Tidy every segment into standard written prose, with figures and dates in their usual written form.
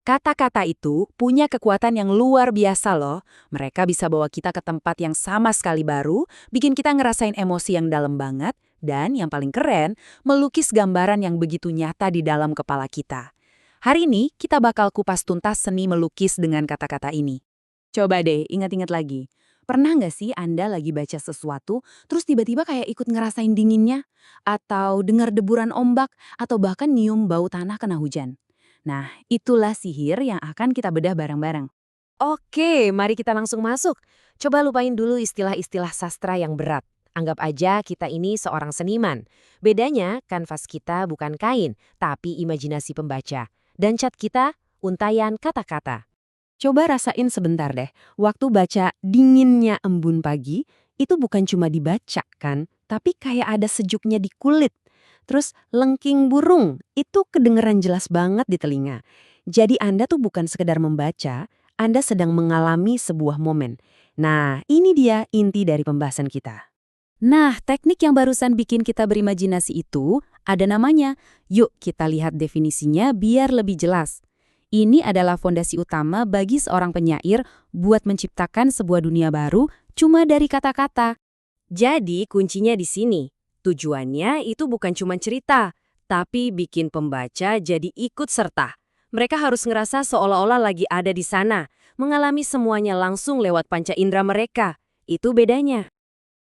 Kata-kata itu punya kekuatan yang luar biasa loh. Mereka bisa bawa kita ke tempat yang sama sekali baru, bikin kita ngerasain emosi yang dalam banget, dan yang paling keren, melukis gambaran yang begitu nyata di dalam kepala kita. Hari ini kita bakal kupas tuntas seni melukis dengan kata-kata ini. Coba deh ingat-ingat lagi. Pernah nggak sih Anda lagi baca sesuatu, terus tiba-tiba kayak ikut ngerasain dinginnya? Atau dengar deburan ombak? Atau bahkan nyium bau tanah kena hujan? Nah, itulah sihir yang akan kita bedah bareng-bareng. Oke, mari kita langsung masuk. Coba lupain dulu istilah-istilah sastra yang berat. Anggap aja kita ini seorang seniman. Bedanya, kanvas kita bukan kain, tapi imajinasi pembaca. Dan cat kita, untayan kata-kata. Coba rasain sebentar deh, waktu baca dinginnya embun pagi, itu bukan cuma dibaca kan, tapi kayak ada sejuknya di kulit. Terus lengking burung, itu kedengeran jelas banget di telinga. Jadi Anda tuh bukan sekedar membaca, Anda sedang mengalami sebuah momen. Nah, ini dia inti dari pembahasan kita. Nah, teknik yang barusan bikin kita berimajinasi itu ada namanya. Yuk kita lihat definisinya biar lebih jelas. Ini adalah fondasi utama bagi seorang penyair buat menciptakan sebuah dunia baru cuma dari kata-kata. Jadi kuncinya di sini. Tujuannya itu bukan cuma cerita, tapi bikin pembaca jadi ikut serta. Mereka harus ngerasa seolah-olah lagi ada di sana, mengalami semuanya langsung lewat panca indera mereka. Itu bedanya.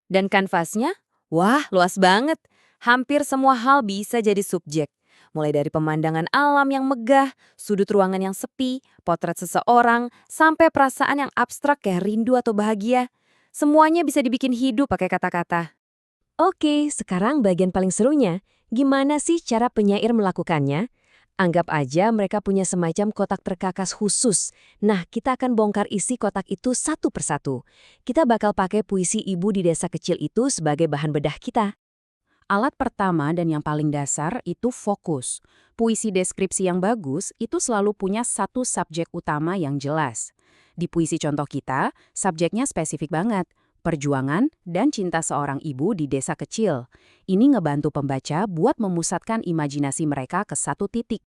Dan kanvasnya? Wah, luas banget. Hampir semua hal bisa jadi subjek. Mulai dari pemandangan alam yang megah, sudut ruangan yang sepi, potret seseorang, sampai perasaan yang abstrak kayak rindu atau bahagia. Semuanya bisa dibikin hidup pakai kata-kata. Oke, sekarang bagian paling serunya. Gimana sih cara penyair melakukannya? Anggap aja mereka punya semacam kotak perkakas khusus. Nah, kita akan bongkar isi kotak itu satu persatu. Kita bakal pakai puisi ibu di desa kecil itu sebagai bahan bedah kita. Alat pertama dan yang paling dasar itu fokus. Puisi deskripsi yang bagus itu selalu punya satu subjek utama yang jelas. Di puisi contoh kita, subjeknya spesifik banget. Perjuangan dan cinta seorang ibu di desa kecil. Ini ngebantu pembaca buat memusatkan imajinasi mereka ke satu titik.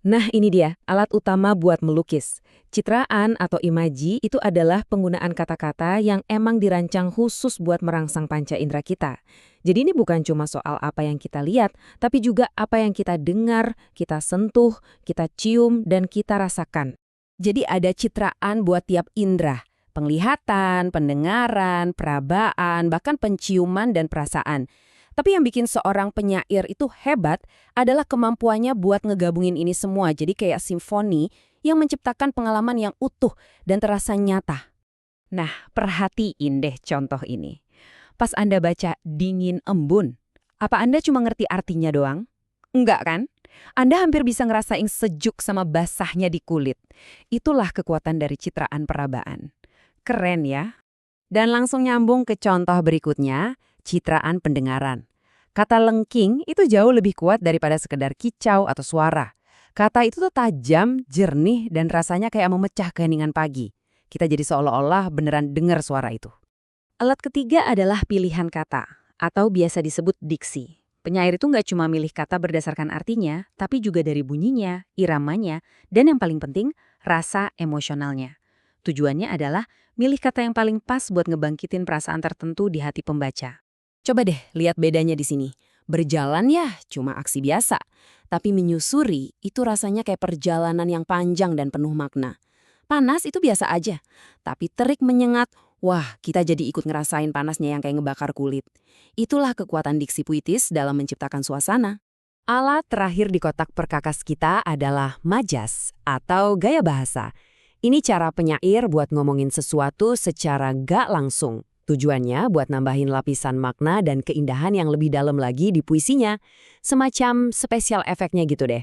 Nah, ini dia, alat utama buat melukis. Citraan atau imaji itu adalah penggunaan kata-kata yang emang dirancang khusus buat merangsang panca indera kita. Jadi ini bukan cuma soal apa yang kita lihat, tapi juga apa yang kita dengar, kita sentuh, kita cium, dan kita rasakan. Jadi ada citraan buat tiap indera. Penglihatan, pendengaran, perabaan, bahkan penciuman dan perasaan. Tapi yang bikin seorang penyair itu hebat adalah kemampuannya buat ngegabungin ini semua jadi kayak simfoni yang menciptakan pengalaman yang utuh dan terasa nyata. Nah, perhatiin deh contoh ini. Pas Anda baca dingin embun, apa Anda cuma ngerti artinya doang? Enggak kan? Anda hampir bisa ngerasain sejuk sama basahnya di kulit. Itulah kekuatan dari citraan perabaan. Keren ya? Dan langsung nyambung ke contoh berikutnya, citraan pendengaran. Kata lengking itu jauh lebih kuat daripada sekedar kicau atau suara. Kata itu tuh tajam, jernih, dan rasanya kayak memecah keheningan pagi. Kita jadi seolah-olah beneran dengar suara itu. Alat ketiga adalah pilihan kata, atau biasa disebut diksi. Penyair itu nggak cuma milih kata berdasarkan artinya, tapi juga dari bunyinya, iramanya, dan yang paling penting, rasa emosionalnya. Tujuannya adalah milih kata yang paling pas buat ngebangkitin perasaan tertentu di hati pembaca. Coba deh lihat bedanya di sini. Berjalan ya cuma aksi biasa, tapi menyusuri itu rasanya kayak perjalanan yang panjang dan penuh makna. Panas itu biasa aja, tapi terik menyengat, wah kita jadi ikut ngerasain panasnya yang kayak ngebakar kulit. Itulah kekuatan diksi puitis dalam menciptakan suasana. Alat terakhir di kotak perkakas kita adalah majas atau gaya bahasa. Ini cara penyair buat ngomongin sesuatu secara gak langsung. Tujuannya buat nambahin lapisan makna dan keindahan yang lebih dalam lagi di puisinya. Semacam spesial efeknya gitu deh.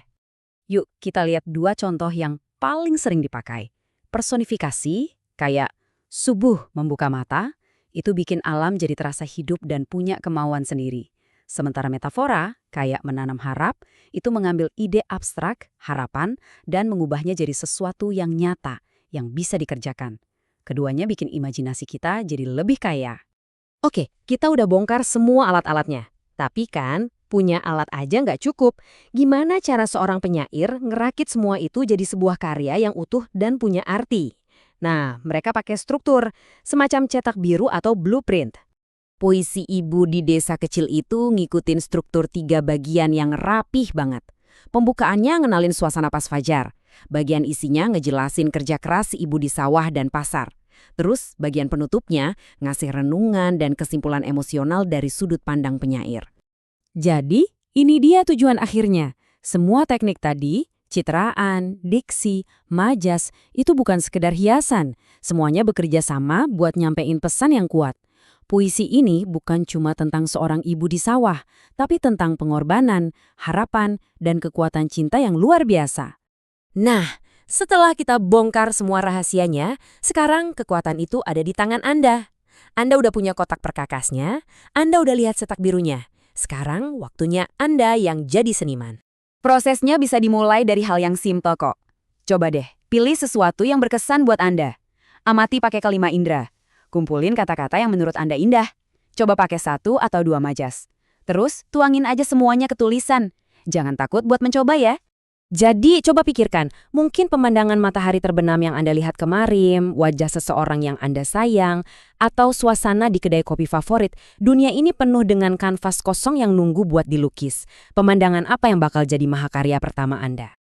Yuk kita lihat dua contoh yang paling sering dipakai. Personifikasi, kayak subuh membuka mata, itu bikin alam jadi terasa hidup dan punya kemauan sendiri. Sementara metafora, kayak menanam harap, itu mengambil ide abstrak, harapan, dan mengubahnya jadi sesuatu yang nyata, yang bisa dikerjakan. Keduanya bikin imajinasi kita jadi lebih kaya. Oke, kita udah bongkar semua alat-alatnya. Tapi kan, Punya alat aja nggak cukup. Gimana cara seorang penyair ngerakit semua itu jadi sebuah karya yang utuh dan punya arti? Nah, mereka pakai struktur, semacam cetak biru atau blueprint. Puisi ibu di desa kecil itu ngikutin struktur 3 bagian yang rapih banget. Pembukaannya ngenalin suasana pas fajar. Bagian isinya ngejelasin kerja keras si ibu di sawah dan pasar. Terus bagian penutupnya ngasih renungan dan kesimpulan emosional dari sudut pandang penyair. Jadi, ini dia tujuan akhirnya. Semua teknik tadi, citraan, diksi, majas, itu bukan sekedar hiasan. Semuanya bekerja sama buat nyampein pesan yang kuat. Puisi ini bukan cuma tentang seorang ibu di sawah, tapi tentang pengorbanan, harapan, dan kekuatan cinta yang luar biasa. Nah, setelah kita bongkar semua rahasianya, sekarang kekuatan itu ada di tangan Anda. Anda udah punya kotak perkakasnya, Anda udah lihat cetak birunya. Sekarang waktunya Anda yang jadi seniman. Prosesnya bisa dimulai dari hal yang simpel kok. Coba deh, pilih sesuatu yang berkesan buat Anda. Amati pakai kelima indera. Kumpulin kata-kata yang menurut Anda indah. Coba pakai 1 atau 2 majas. Terus tuangin aja semuanya ke tulisan. Jangan takut buat mencoba ya. Jadi coba pikirkan, mungkin pemandangan matahari terbenam yang Anda lihat kemarin, wajah seseorang yang Anda sayang, atau suasana di kedai kopi favorit. Dunia ini penuh dengan kanvas kosong yang nunggu buat dilukis. Pemandangan apa yang bakal jadi mahakarya pertama Anda?